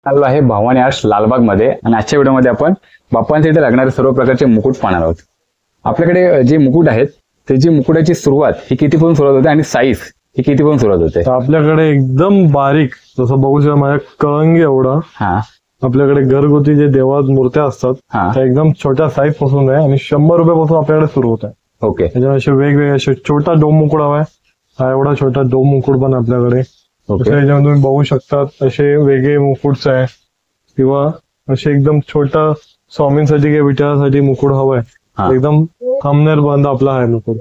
आलो आहे भवानी आर्ट्स लालबाग मध्ये आणि आजच्या व्हिडिओमध्ये आपण बाप्पांच्या इथे लागणारे सर्व प्रकारचे मुकुट पाहणार आहोत। आपल्याकडे जे मुकुट आहेत त्याची मुकुटाची सुरुवात ही कितीपासून सुरुवात होते आणि साईज ही कितीपासून सुरुवात होते? आपल्याकडे एकदम बारीक जसं बघू शकता माझ्या कळंगी एवढा आपल्याकडे घरगुती जे देवात मूर्त्या असतात त्या एकदम छोट्या साईज पासून आहे आणि 100 रुपयापासून आपल्याकडे सुरू होत आहे। ओके, त्याच्यामध्ये असे वेगवेगळे असे छोटा डोम मुकुट हवाय, हा एवढा छोटा डोम मुकुट पण आपल्याकडे त्याच्यामध्ये तुम्ही बघू शकतात। असे वेगळे मुकुट्स आहे किंवा असे एकदम छोटा स्वामींसाठी किंवा विठ्ठलासाठी मुकुट हवाय, एकदम थांबनेल बंद आपला आहे मुकुट।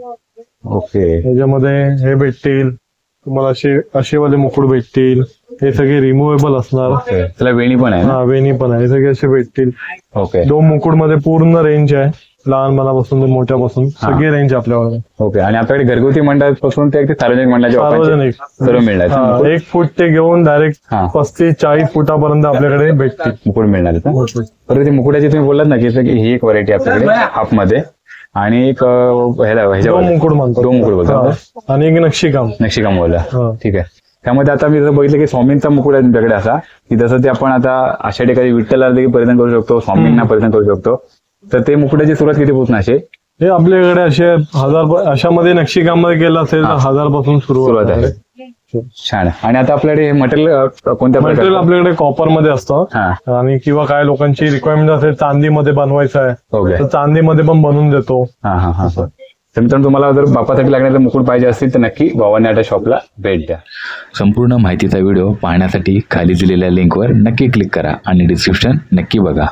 ओके, त्याच्यामध्ये हे भेटतील तुम्हाला, असे वाले मुकुट भेटतील, हे सगळे रिमुवेबल असणार। त्याला वेणी पण आहे? हा, वेणी पण आहे, हे सगळे असे भेटतील। ओके, डोम मुकुट मध्ये पूर्ण रेंज आहे, लहानपणापासून ते मोठ्यापासून सगळी रेंज आपल्याकडे। ओके, आणि आपल्याकडे घरगुती मंडळापासून ते सार्वजनिक मंडळाचे सर्व मिळणार? 1 फूट ते घेऊन डायरेक्ट 35-40 फुटापर्यंत आपल्याकडे भेटतील मुकुट मिळणार। तर ती मुकुटाची तुम्ही बोललात ना की ही एक व्हरायटी आपल्याकडे हाफ मध्ये आणि एक डोम मुकुट म्हणतो, डोम मुकुट बोलतो, आणि एक नक्षीकाम बोला। ठीक आहे, त्यामध्ये आता मी जसं बघितलं की स्वामींचा मुकुट आहे तुमच्याकडे असा की जसं ते आपण आता अशा ठिकाणी विठ्ठलाला देखील परिधान करू शकतो, स्वामींना परिधान करू शकतो। तर ते मुकुटाची सुरुवात कितीपासून असे? हे आपल्याकडे असे 1000 अशामध्ये नक्षीकामामध्ये केलं असेल तर 1000 पासून सुरुवात आहे। छान। आणि आता आपल्याकडे मटेरियल कोणत्या मटेरियल आपल्याकडे कॉपर मध्ये असतं आणि किंवा काय लोकांची रिक्वायरमेंट असेल चांदीमध्ये बनवायचं आहे तर चांदीमध्ये पण बनवून देतो। तर मित्रांनो, तुम्हाला जर बाप्पासाठी लागणारे मुकुट पाहिजे असतील तर नक्की भवानी आर्ट शॉपला भेट द्या। संपूर्ण माहितीचा व्हिडिओ पाहण्यासाठी खाली दिलेल्या लिंकवर नक्की क्लिक करा आणि डिस्क्रिप्शन नक्की बघा।